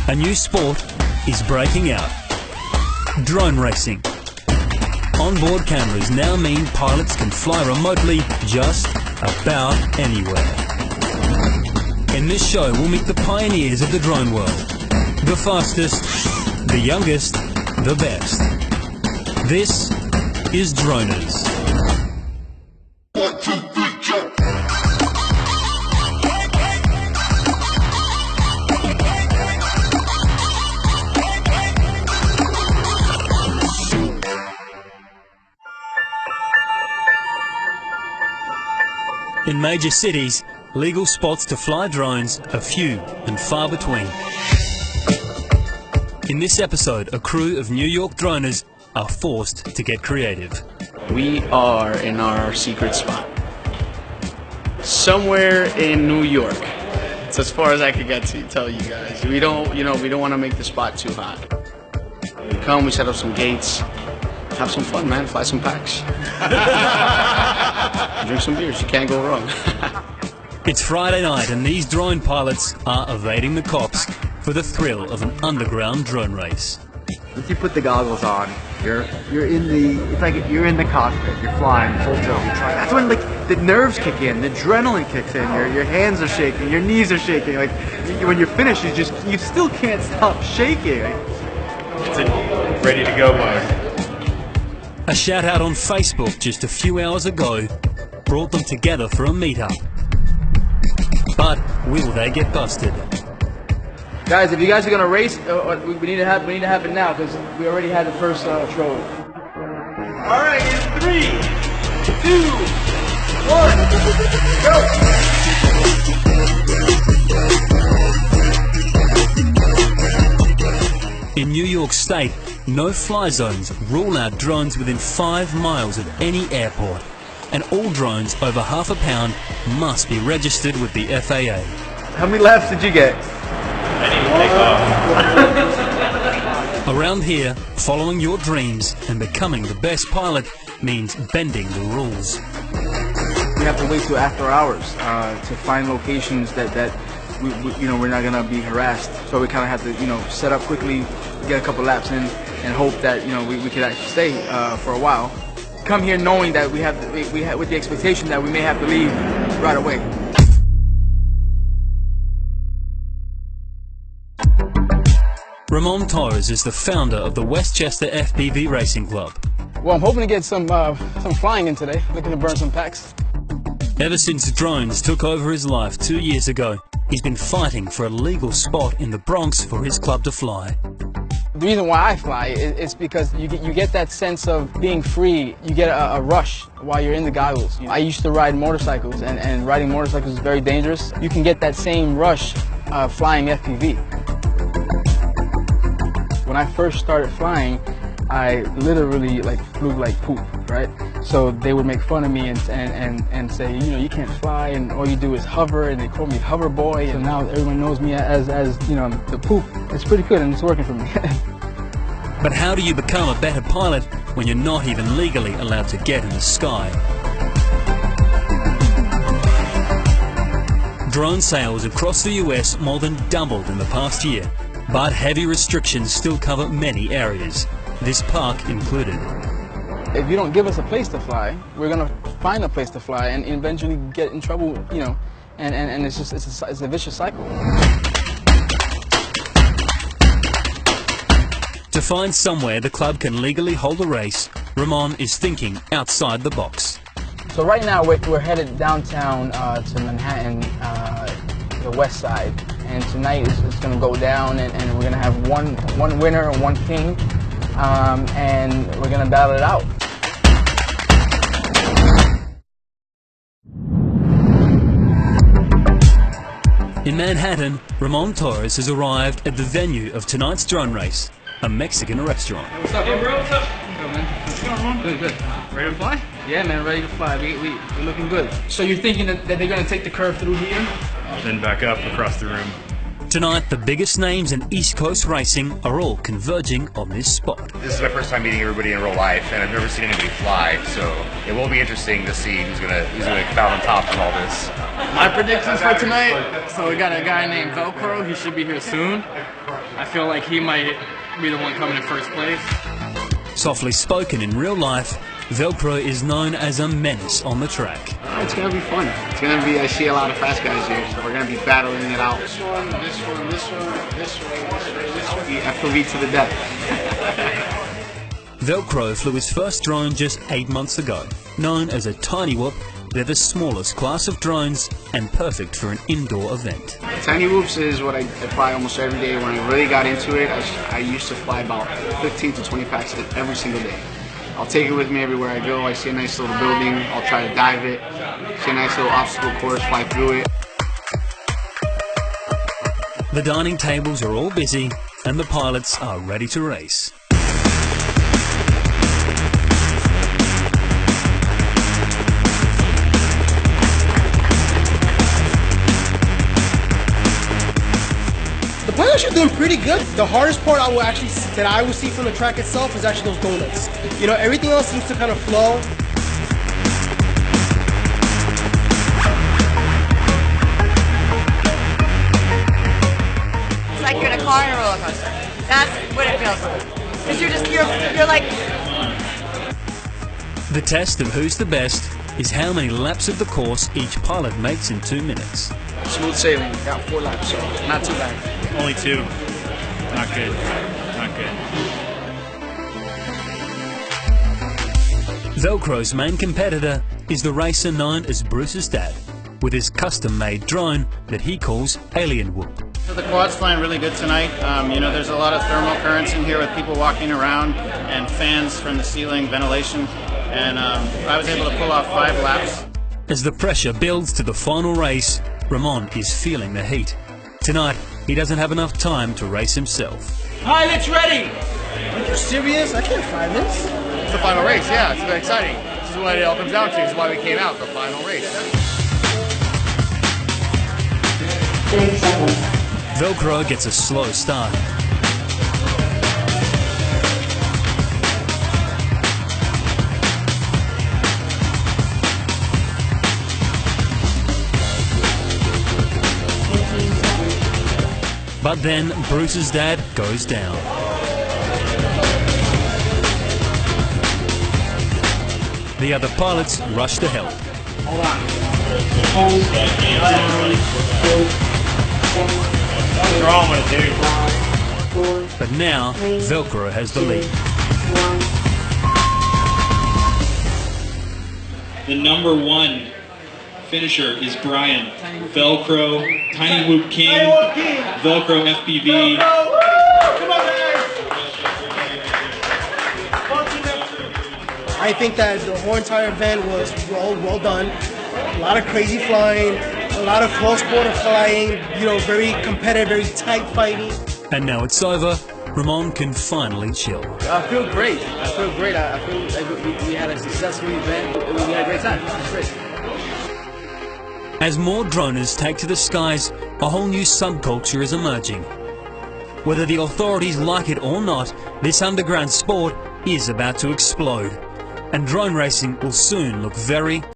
A new sport is breaking out. Drone racing. Onboard cameras now mean pilots can fly remotely just about anywhere. In this show, we'll meet the pioneers of the drone world. The fastest, the youngest, the best. This is Droners. 1, 2, 3, jump. In major cities, legal spots to fly drones are few and far between. In this episode, a crew of New York droners are forced to get creative. We are in our secret spot. Somewhere in New York. It's as far as I could get to tell you guys. We don't want to make the spot too hot. We come, we set up some gates, have some fun, man, fly some packs. Drink some beers, you can't go wrong. It's Friday night and these drone pilots are evading the cops for the thrill of an underground drone race. Once you put the goggles on, you're in the cockpit, you're flying full tilt. That's when the nerves kick in, the adrenaline kicks in, your hands are shaking, your knees are shaking. When you're finished, you still can't stop shaking. It's a ready to go mode. A shout out on Facebook just a few hours ago brought them together for a meetup. But will they get busted? Guys, if you guys are gonna race, we need to have it now because we already had the first trophy. All right, in 3, 2, 1, go! In New York State, no-fly zones rule out drones within 5 miles of any airport, and all drones over half a pound must be registered with the FAA. How many laps did you get? I need to take off. Around here, following your dreams and becoming the best pilot means bending the rules. We have to wait till after hours to find locations that we're not gonna be harassed. So we kind of have to set up quickly, get a couple laps in, and hope that we could actually stay for a while. Come here knowing that we have with the expectation that we may have to leave right away. Ramon Torres is the founder of the Westchester FPV Racing Club. Well, I'm hoping to get some flying in today. Looking to burn some packs. Ever since drones took over his life 2 years ago, he's been fighting for a legal spot in the Bronx for his club to fly. The reason why I fly is because you get that sense of being free. You get a rush while you're in the goggles. I used to ride motorcycles, and riding motorcycles is very dangerous. You can get that same rush flying FPV. When I first started flying, I literally flew like poop, right? So they would make fun of me and say, you can't fly, and all you do is hover, and they call me hover boy. And now everyone knows me as the poop. It's pretty good, and it's working for me. But how do you become a better pilot when you're not even legally allowed to get in the sky? Drone sales across the US more than doubled in the past year, but heavy restrictions still cover many areas, this park included. If you don't give us a place to fly, we're gonna find a place to fly and eventually get in trouble, and it's a vicious cycle. To find somewhere the club can legally hold a race, Ramon is thinking outside the box. So right now we're headed downtown to Manhattan, the west side, and tonight it's going to go down, and we're going to have one winner and one king, and we're going to battle it out. In Manhattan, Ramon Torres has arrived at the venue of tonight's drone race, a Mexican restaurant. What's up, bro? What's up? Good, man. What's going on? Good. Ready to fly? Yeah, man, ready to fly. We're looking good. So you're thinking that they're going to take the curve through here? Then back up across the room. Tonight, the biggest names in East Coast racing are all converging on this spot. This is my first time meeting everybody in real life, and I've never seen anybody fly, so it will be interesting to see who's gonna come out on top from all this. My predictions for tonight, so we got a guy named Velcro. He should be here soon. I feel like he might be the one coming in first place. Softly spoken in real life, Velcro is known as a menace on the track. It's gonna be fun. It's gonna be, I see a lot of fast guys here, so we're gonna be battling it out. This one, this one, this one, this way, this way, this way. FPV to the death. Velcro flew his first drone just 8 months ago. Known as a tiny whoop, they're the smallest class of drones and perfect for an indoor event. Tiny whoops is what I fly almost every day. When I really got into it, I used to fly about 15 to 20 packs every single day. I'll take it with me everywhere I go. I see a nice little building, I'll try to dive it. See a nice little obstacle course, fly through it. The dining tables are all busy and the pilots are ready to race. The pilots are doing pretty good. The hardest part that I will see from the track itself is actually those donuts. You know, everything else seems to kind of flow. It's like you're in a car and a roller coaster. That's what it feels like. Because you're like... The test of who's the best is how many laps of the course each pilot makes in 2 minutes. Smooth sailing, got 4 laps, so not too bad. Only 2. Not good. Not good. Velcro's main competitor is the racer known as Bruce's dad, with his custom-made drone that he calls Alien Whoop. So the quad's flying really good tonight. You know, there's a lot of thermal currents in here with people walking around and fans from the ceiling, ventilation, and I was able to pull off 5 laps. As the pressure builds to the final race, Ramon is feeling the heat. Tonight, he doesn't have enough time to race himself. Pilots ready! Are you serious? I can't fly this. It's the final race, yeah, it's very exciting. This is what it all comes down to, this is why we came out, the final race. 30 seconds. Velcro gets a slow start. But then Bruce's dad goes down. The other pilots rush to help. Hold on. 10, 9, 8, 7, 6, They're all gonna do. 5, 4, But now, 3, Velcro has the 2, lead. 1. The number 1 finisher is Brian. Velcro, Tiny Whoop King, Velcro FPV. Come on, guys! I think that the whole entire event was well done. A lot of crazy flying, a lot of close quarter flying, you know, very competitive, very tight fighting. And now it's over, Ramon can finally chill. I feel great. I feel like we had a successful event. We had a great time. It was great. As more droners take to the skies, a whole new subculture is emerging. Whether the authorities like it or not, this underground sport is about to explode. And drone racing will soon look very